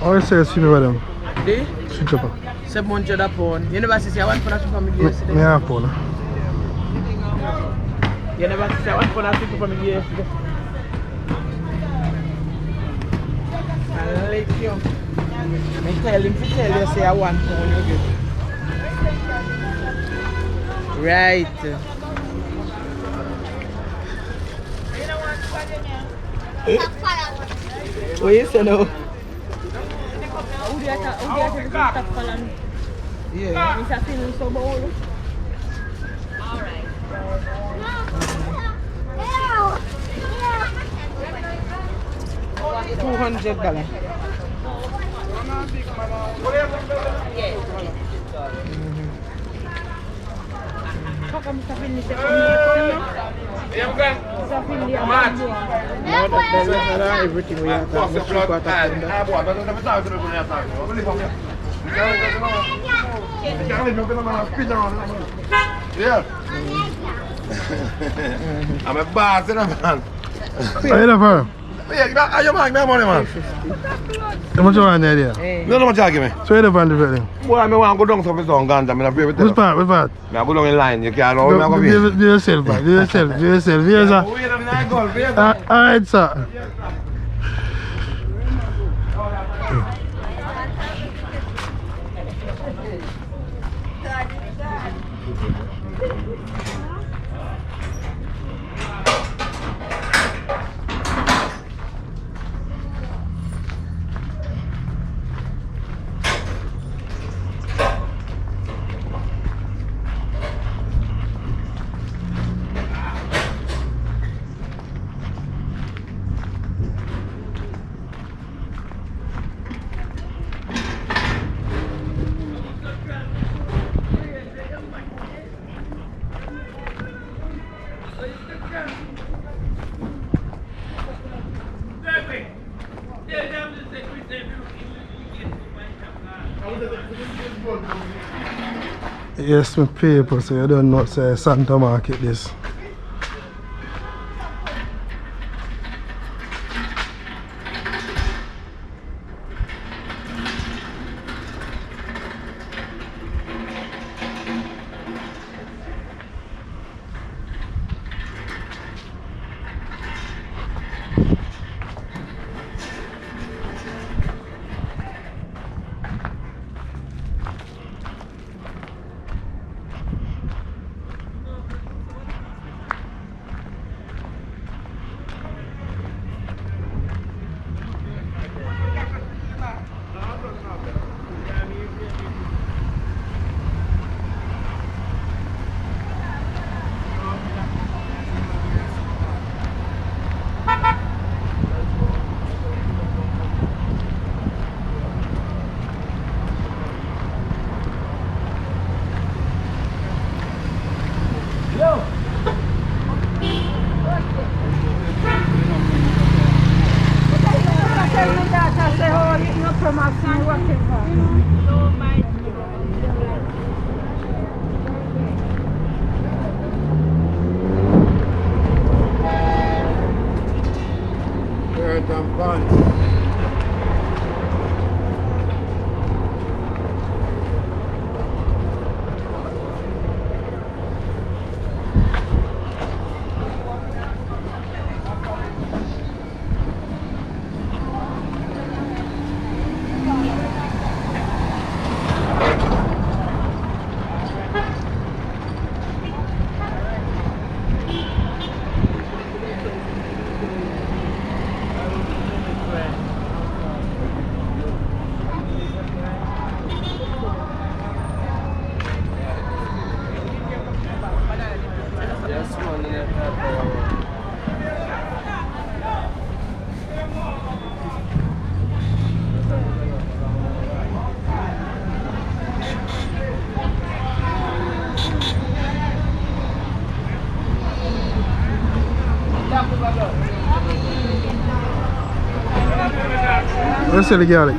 How you say sweet for them? The? Sweet chopper. 700 a pound. You never see 1 pound of soup for me yesterday? Me half pound. You never see 1 pound of soup for me yesterday? I'll let you. I tell him to tell you say 1 pound you get. Right. What you say now? Yeah. It's a feeling so bold. $200. How come Mr. Finley said come here, Mr. Finley, I'm not doing everything we have to Yeah. I'm a boss, you know, man. How you for? Yeah, you make me money, man. How much you want there? You know how much you give me? So you the van different? Boy, I want to go down some song, Ganda. I'm not free with Which you. part? Which part? I go down in line. You can't know me. I'm going to Do yourself, man. Do yourself. Do yourself. Yes, sir. wait a minute, go. Alright, sir. Yes, my paper, so you don't know say Santa Market this. Let's say the garlic.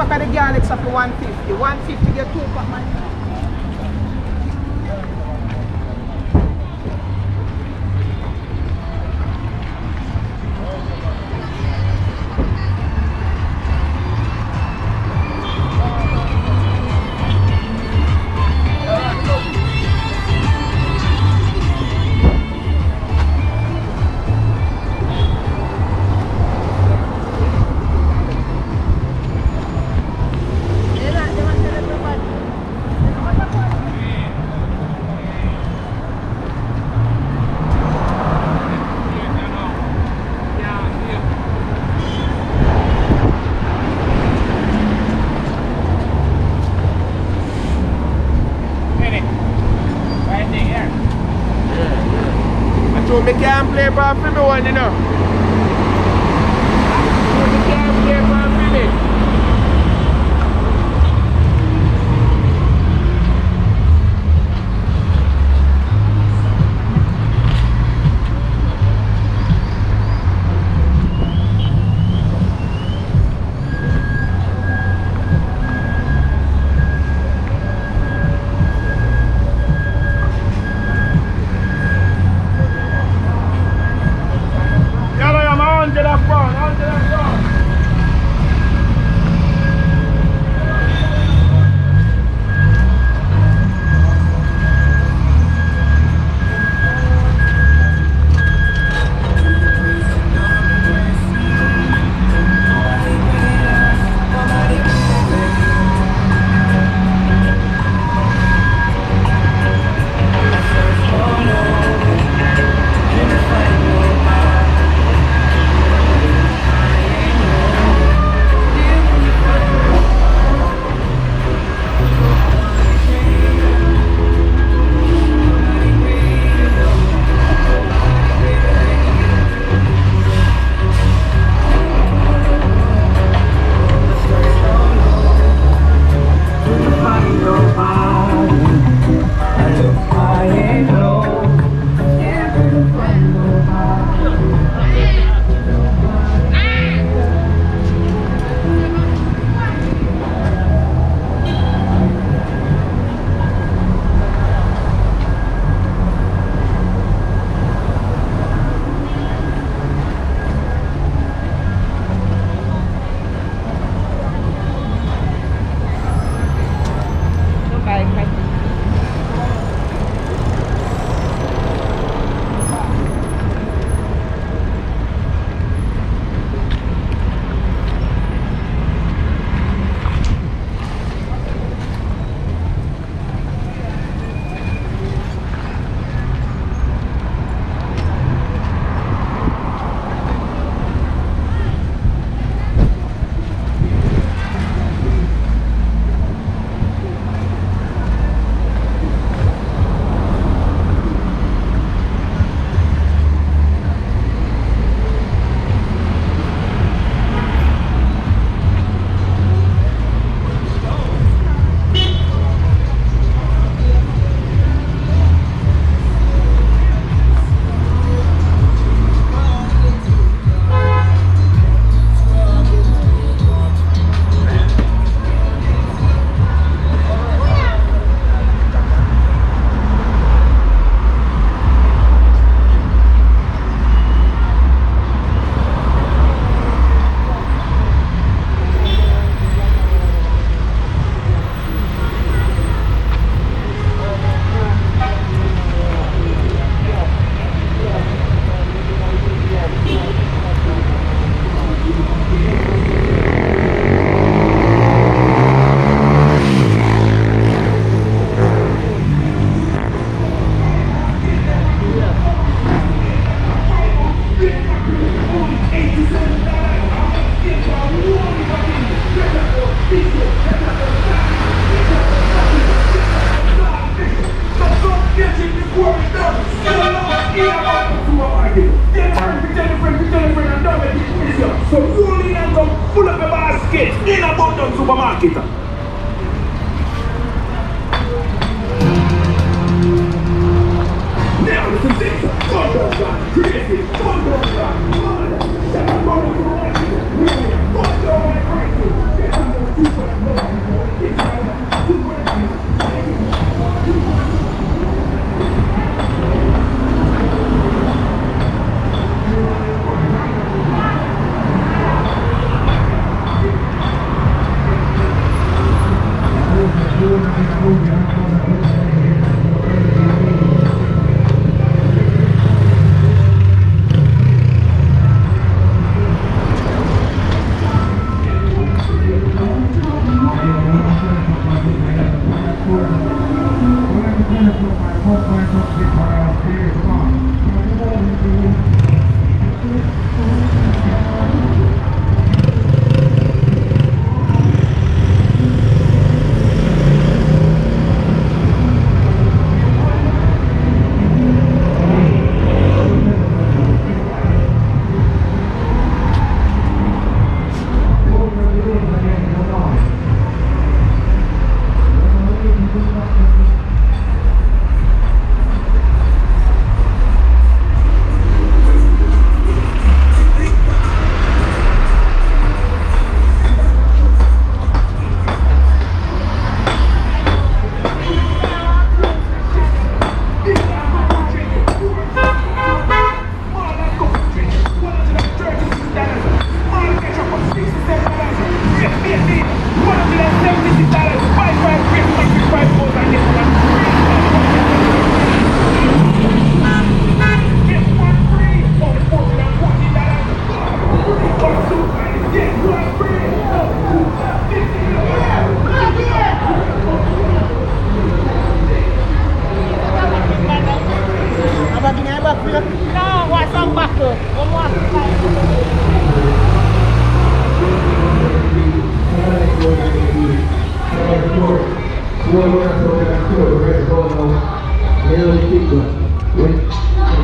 pack of the garlics up to 150. 150 get 2 pack, man. So me can't play for me one, you know. So me can't play for me. in Abundance Supermarket. Now listen to this. Abundance, crazy, Abundance,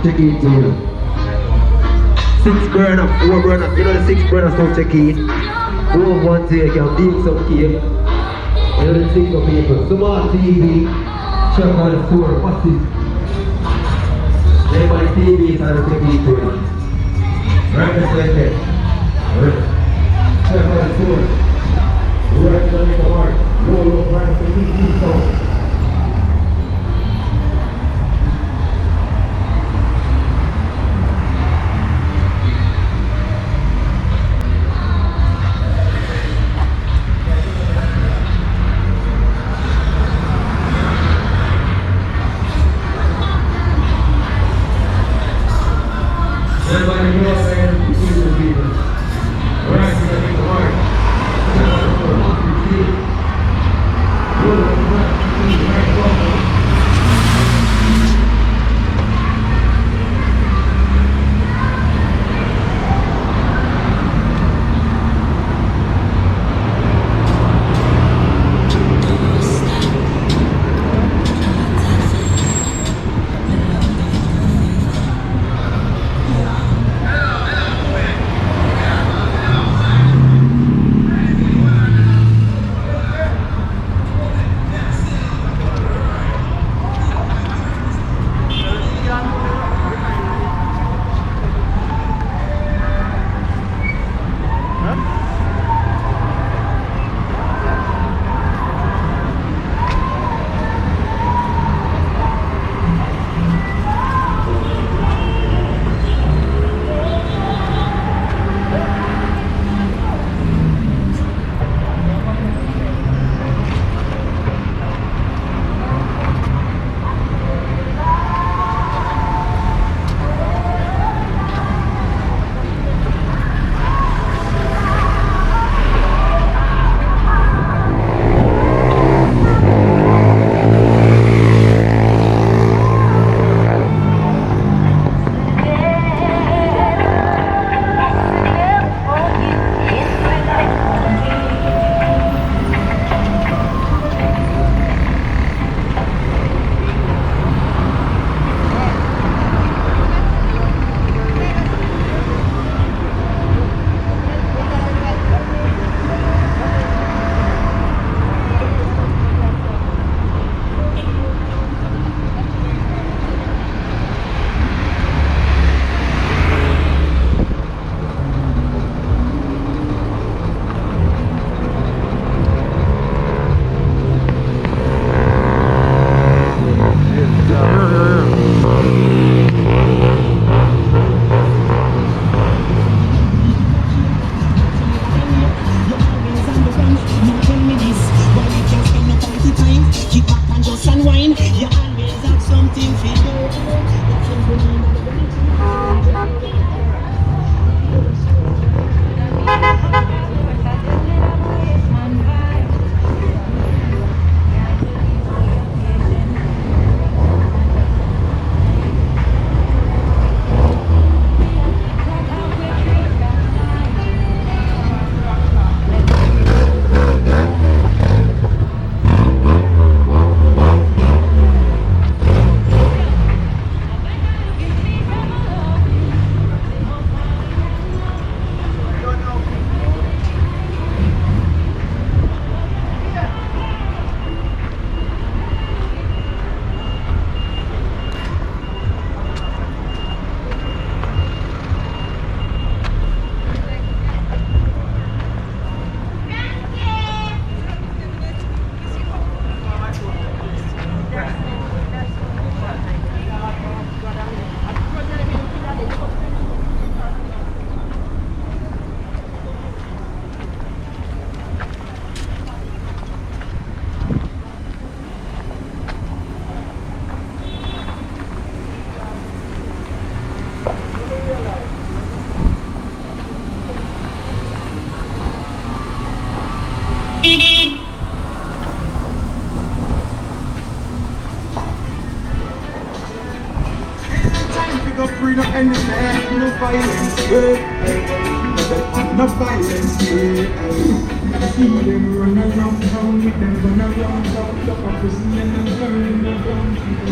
Check in to you. 6 burner, 4 burner. You know the 6 burners don't check in. Who want to take your deep some key? You know the 6 of people. Smart TV, check on the 4, what's it? Everybody TV is on the check in to you. Right this right there. Check on the 4. Right on the heart. Roll over right to the song. Everybody go up there and see the people. Right, so that the heart. No violence, no violence, See them run around town with them gun around town. Look a prison and a gun in the ground.